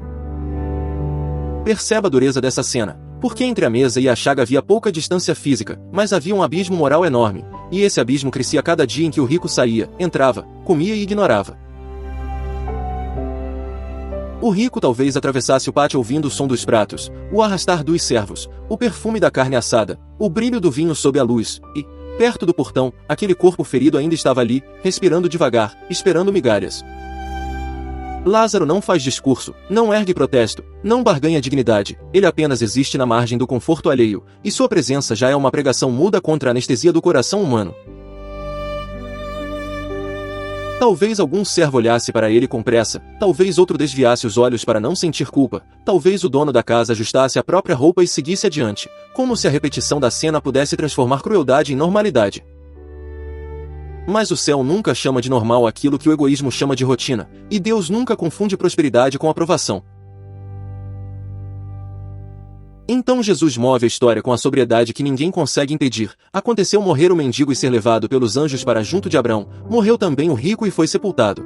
Perceba a dureza dessa cena, porque entre a mesa e a chaga havia pouca distância física, mas havia um abismo moral enorme, e esse abismo crescia cada dia em que o rico saía, entrava, comia e ignorava. O rico talvez atravessasse o pátio ouvindo o som dos pratos, o arrastar dos servos, o perfume da carne assada, o brilho do vinho sob a luz, e, perto do portão, aquele corpo ferido ainda estava ali, respirando devagar, esperando migalhas. Lázaro não faz discurso, não ergue protesto, não barganha dignidade, ele apenas existe na margem do conforto alheio, e sua presença já é uma pregação muda contra a anestesia do coração humano. Talvez algum servo olhasse para ele com pressa, talvez outro desviasse os olhos para não sentir culpa, talvez o dono da casa ajustasse a própria roupa e seguisse adiante, como se a repetição da cena pudesse transformar crueldade em normalidade. Mas o céu nunca chama de normal aquilo que o egoísmo chama de rotina, e Deus nunca confunde prosperidade com aprovação. Então Jesus move a história com a sobriedade que ninguém consegue impedir. Aconteceu morrer o mendigo e ser levado pelos anjos para junto de Abrão, morreu também o rico e foi sepultado.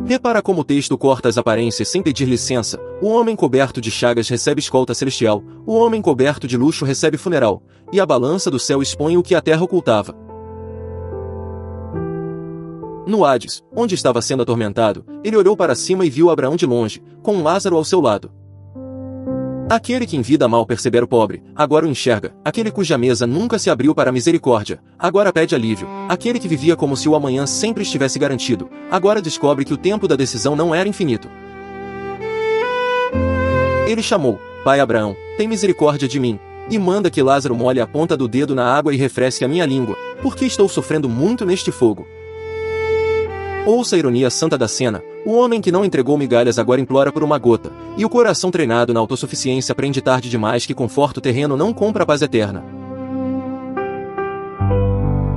Repara como o texto corta as aparências sem pedir licença. O homem coberto de chagas recebe escolta celestial, o homem coberto de luxo recebe funeral, e a balança do céu expõe o que a terra ocultava. No Hades, onde estava sendo atormentado, ele olhou para cima e viu Abraão de longe, com Lázaro ao seu lado. Aquele que em vida mal percebera o pobre, agora o enxerga. Aquele cuja mesa nunca se abriu para a misericórdia, agora pede alívio. Aquele que vivia como se o amanhã sempre estivesse garantido, agora descobre que o tempo da decisão não era infinito. Ele chamou: Pai Abraão, tem misericórdia de mim. e manda que Lázaro molhe a ponta do dedo na água e refresque a minha língua, porque estou sofrendo muito neste fogo. Ouça a ironia santa da cena. O homem que não entregou migalhas agora implora por uma gota, e o coração treinado na autossuficiência aprende tarde demais que conforto terreno não compra a paz eterna.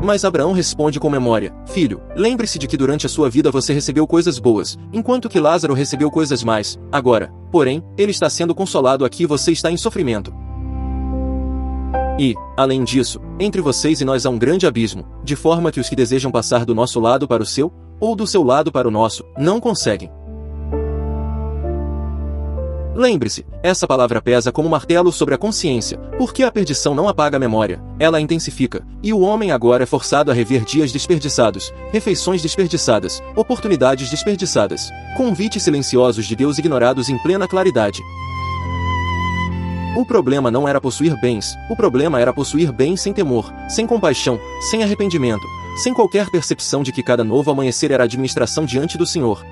Mas Abraão responde com memória: Filho, lembre-se de que durante a sua vida você recebeu coisas boas, enquanto que Lázaro recebeu coisas más. Agora, porém, ele está sendo consolado aqui e você está em sofrimento. E, além disso, entre vocês e nós há um grande abismo, de forma que os que desejam passar do nosso lado para o seu, ou do seu lado para o nosso, não conseguem. Lembre-se, essa palavra pesa como martelo sobre a consciência, porque a perdição não apaga a memória, ela a intensifica, e o homem agora é forçado a rever dias desperdiçados, refeições desperdiçadas, oportunidades desperdiçadas, convites silenciosos de Deus ignorados em plena claridade. O problema não era possuir bens, o problema era possuir bens sem temor, sem compaixão, sem arrependimento, sem qualquer percepção de que cada novo amanhecer era administração diante do Senhor.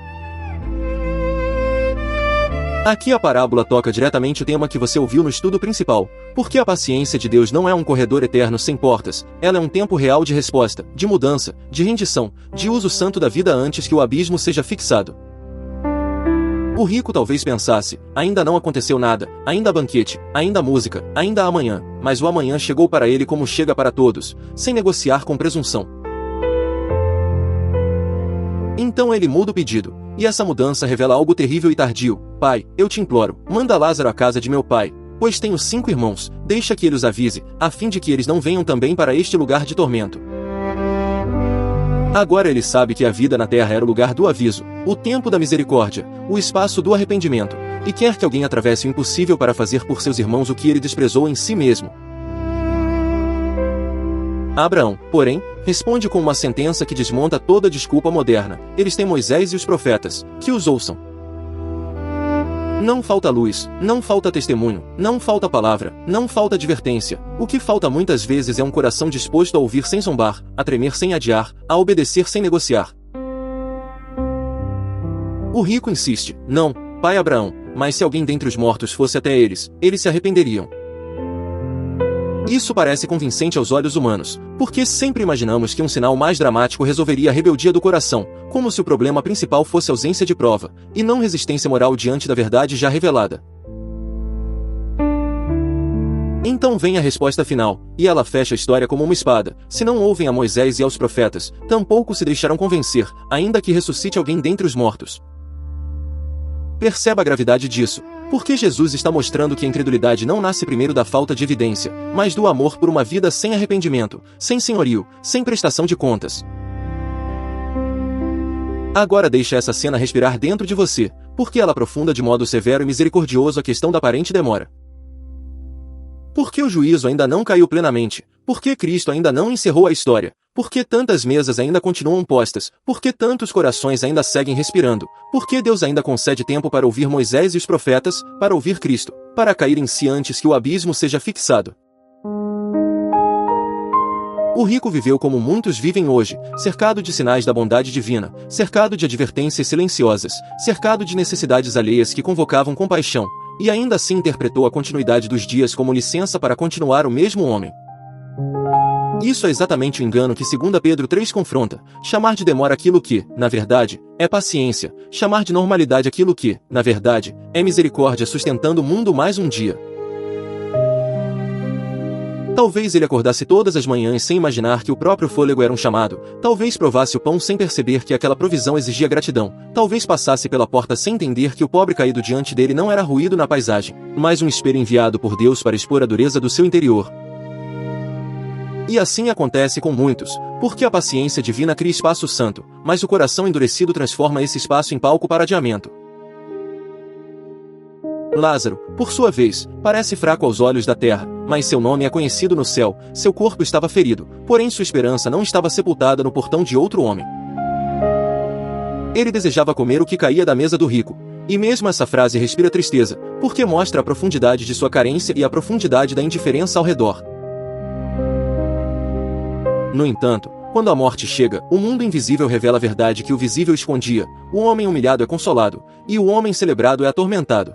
Aqui a parábola toca diretamente o tema que você ouviu no estudo principal, porque a paciência de Deus não é um corredor eterno sem portas, ela é um tempo real de resposta, de mudança, de rendição, de uso santo da vida antes que o abismo seja fixado. O rico talvez pensasse: ainda não aconteceu nada, ainda há banquete, ainda há música, ainda há amanhã, mas o amanhã chegou para ele como chega para todos, sem negociar com presunção. Então ele muda o pedido, e essa mudança revela algo terrível e tardio. Pai, eu te imploro, manda Lázaro à casa de meu pai, pois tenho 5 irmãos, deixa que ele os avise, a fim de que eles não venham também para este lugar de tormento. Agora ele sabe que a vida na terra era o lugar do aviso, o tempo da misericórdia, o espaço do arrependimento, e quer que alguém atravesse o impossível para fazer por seus irmãos o que ele desprezou em si mesmo. Abraão, porém, responde com uma sentença que desmonta toda desculpa moderna: eles têm Moisés e os profetas, que os ouçam. Não falta luz, não falta testemunho, não falta palavra, não falta advertência. O que falta muitas vezes é um coração disposto a ouvir sem zombar, a tremer sem adiar, a obedecer sem negociar. O rico insiste: não, pai Abraão, mas se alguém dentre os mortos fosse até eles se arrependeriam. Isso parece convincente aos olhos humanos, porque sempre imaginamos que um sinal mais dramático resolveria a rebeldia do coração, como se o problema principal fosse ausência de prova, e não resistência moral diante da verdade já revelada. Então vem a resposta final, e ela fecha a história como uma espada: se não ouvem a Moisés e aos profetas, tampouco se deixarão convencer, ainda que ressuscite alguém dentre os mortos. Perceba a gravidade disso, porque Jesus está mostrando que a incredulidade não nasce primeiro da falta de evidência, mas do amor por uma vida sem arrependimento, sem senhorio, sem prestação de contas. Agora deixa essa cena respirar dentro de você, porque ela aprofunda de modo severo e misericordioso a questão da aparente demora. Porque o juízo ainda não caiu plenamente, porque Cristo ainda não encerrou a história, porque tantas mesas ainda continuam postas, porque tantos corações ainda seguem respirando, porque Deus ainda concede tempo para ouvir Moisés e os profetas, para ouvir Cristo, para cair em si antes que o abismo seja fixado. O rico viveu como muitos vivem hoje, cercado de sinais da bondade divina, cercado de advertências silenciosas, cercado de necessidades alheias que convocavam compaixão, e ainda assim interpretou a continuidade dos dias como licença para continuar o mesmo homem. Isso é exatamente o engano que 2 Pedro 3 confronta: chamar de demora aquilo que, na verdade, é paciência, chamar de normalidade aquilo que, na verdade, é misericórdia sustentando o mundo mais um dia. Talvez ele acordasse todas as manhãs sem imaginar que o próprio fôlego era um chamado, talvez provasse o pão sem perceber que aquela provisão exigia gratidão, talvez passasse pela porta sem entender que o pobre caído diante dele não era ruído na paisagem, mas um espelho enviado por Deus para expor a dureza do seu interior. E assim acontece com muitos, porque a paciência divina cria espaço santo, mas o coração endurecido transforma esse espaço em palco para adiamento. Lázaro, por sua vez, parece fraco aos olhos da terra, mas seu nome é conhecido no céu, seu corpo estava ferido, porém sua esperança não estava sepultada no portão de outro homem. Ele desejava comer o que caía da mesa do rico, e mesmo essa frase respira tristeza, porque mostra a profundidade de sua carência e a profundidade da indiferença ao redor. No entanto, quando a morte chega, o mundo invisível revela a verdade que o visível escondia: o homem humilhado é consolado, e o homem celebrado é atormentado.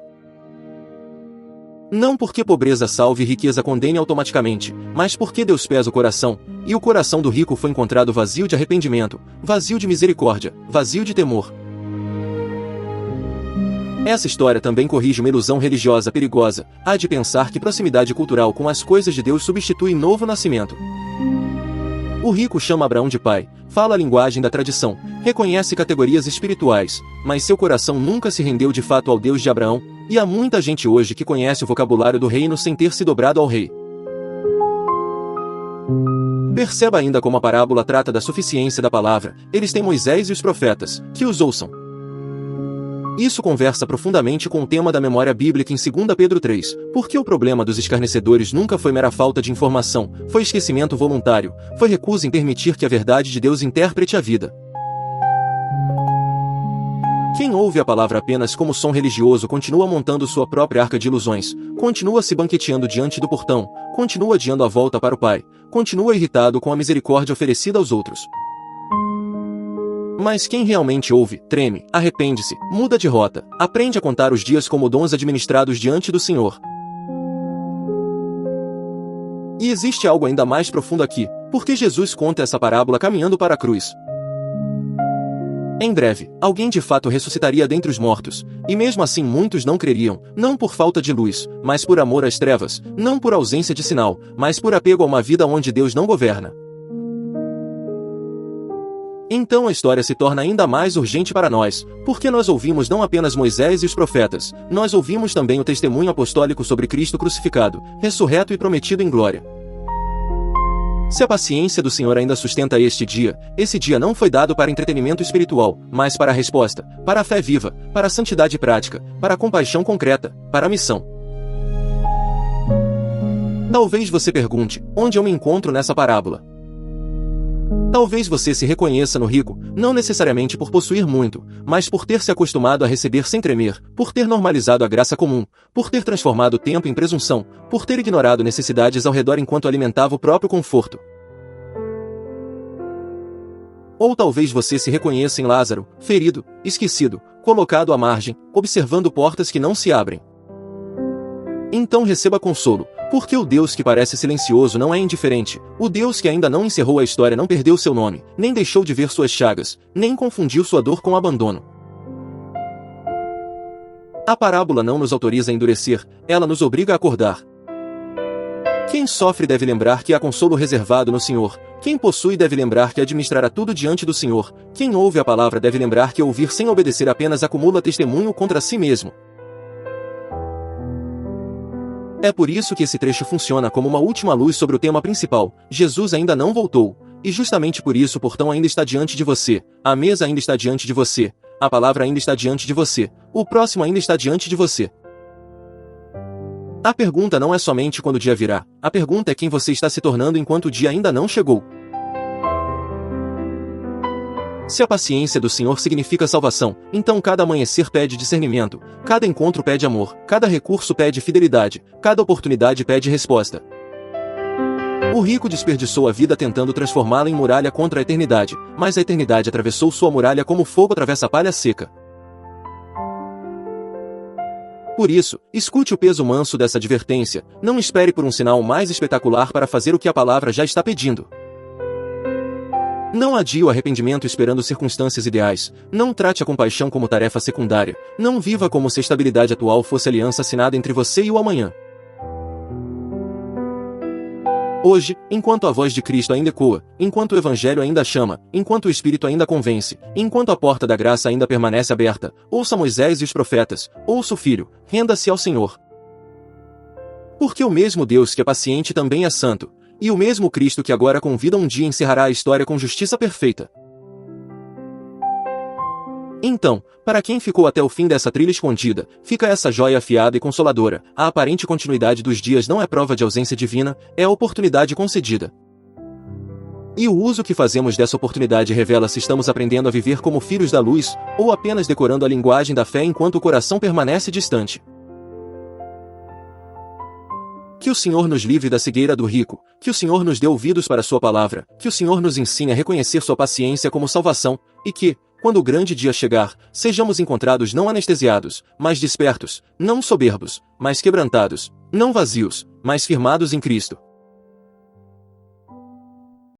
Não porque pobreza salve e riqueza condene automaticamente, mas porque Deus pesa o coração, e o coração do rico foi encontrado vazio de arrependimento, vazio de misericórdia, vazio de temor. Essa história também corrige uma ilusão religiosa perigosa, a de pensar que proximidade cultural com as coisas de Deus substitui novo nascimento. O rico chama Abraão de pai, fala a linguagem da tradição, reconhece categorias espirituais, mas seu coração nunca se rendeu de fato ao Deus de Abraão, e há muita gente hoje que conhece o vocabulário do reino sem ter se dobrado ao rei. Perceba ainda como a parábola trata da suficiência da palavra, eles têm Moisés e os profetas, que os ouçam. Isso conversa profundamente com o tema da memória bíblica em 2 Pedro 3, porque o problema dos escarnecedores nunca foi mera falta de informação, foi esquecimento voluntário, foi recusa em permitir que a verdade de Deus interprete a vida. Quem ouve a palavra apenas como som religioso continua montando sua própria arca de ilusões, continua se banqueteando diante do portão, continua adiando a volta para o Pai, continua irritado com a misericórdia oferecida aos outros. Mas quem realmente ouve, treme, arrepende-se, muda de rota, aprende a contar os dias como dons administrados diante do Senhor. E existe algo ainda mais profundo aqui, porque Jesus conta essa parábola caminhando para a cruz. Em breve, alguém de fato ressuscitaria dentre os mortos, e mesmo assim muitos não creriam, não por falta de luz, mas por amor às trevas, não por ausência de sinal, mas por apego a uma vida onde Deus não governa. Então a história se torna ainda mais urgente para nós, porque nós ouvimos não apenas Moisés e os profetas, nós ouvimos também o testemunho apostólico sobre Cristo crucificado, ressurreto e prometido em glória. Se a paciência do Senhor ainda sustenta este dia, esse dia não foi dado para entretenimento espiritual, mas para a resposta, para a fé viva, para a santidade prática, para a compaixão concreta, para a missão. Talvez você pergunte, onde eu me encontro nessa parábola? Talvez você se reconheça no rico, não necessariamente por possuir muito, mas por ter se acostumado a receber sem tremer, por ter normalizado a graça comum, por ter transformado o tempo em presunção, por ter ignorado necessidades ao redor enquanto alimentava o próprio conforto. Ou talvez você se reconheça em Lázaro, ferido, esquecido, colocado à margem, observando portas que não se abrem. Então receba consolo, porque o Deus que parece silencioso não é indiferente, o Deus que ainda não encerrou a história não perdeu seu nome, nem deixou de ver suas chagas, nem confundiu sua dor com abandono. A parábola não nos autoriza a endurecer, ela nos obriga a acordar. Quem sofre deve lembrar que há consolo reservado no Senhor, quem possui deve lembrar que administrará tudo diante do Senhor, quem ouve a palavra deve lembrar que ouvir sem obedecer apenas acumula testemunho contra si mesmo. É por isso que esse trecho funciona como uma última luz sobre o tema principal, Jesus ainda não voltou, e justamente por isso o portão ainda está diante de você, a mesa ainda está diante de você, a palavra ainda está diante de você, o próximo ainda está diante de você. A pergunta não é somente quando o dia virá, a pergunta é quem você está se tornando enquanto o dia ainda não chegou. Se a paciência do Senhor significa salvação, então cada amanhecer pede discernimento, cada encontro pede amor, cada recurso pede fidelidade, cada oportunidade pede resposta. O rico desperdiçou a vida tentando transformá-la em muralha contra a eternidade, mas a eternidade atravessou sua muralha como fogo atravessa a palha seca. Por isso, escute o peso manso dessa advertência, não espere por um sinal mais espetacular para fazer o que a palavra já está pedindo. Não adie o arrependimento esperando circunstâncias ideais, não trate a compaixão como tarefa secundária, não viva como se a estabilidade atual fosse aliança assinada entre você e o amanhã. Hoje, enquanto a voz de Cristo ainda ecoa, enquanto o Evangelho ainda chama, enquanto o Espírito ainda convence, enquanto a porta da graça ainda permanece aberta, ouça Moisés e os profetas, ouça o Filho, renda-se ao Senhor. Porque o mesmo Deus que é paciente também é santo, e o mesmo Cristo que agora convida um dia encerrará a história com justiça perfeita. Então, para quem ficou até o fim dessa trilha escondida, fica essa joia afiada e consoladora, a aparente continuidade dos dias não é prova de ausência divina, é a oportunidade concedida. E o uso que fazemos dessa oportunidade revela se estamos aprendendo a viver como filhos da luz, ou apenas decorando a linguagem da fé enquanto o coração permanece distante. Que o Senhor nos livre da cegueira do rico, que o Senhor nos dê ouvidos para sua palavra, que o Senhor nos ensine a reconhecer sua paciência como salvação, e que, quando o grande dia chegar, sejamos encontrados não anestesiados, mas despertos, não soberbos, mas quebrantados, não vazios, mas firmados em Cristo.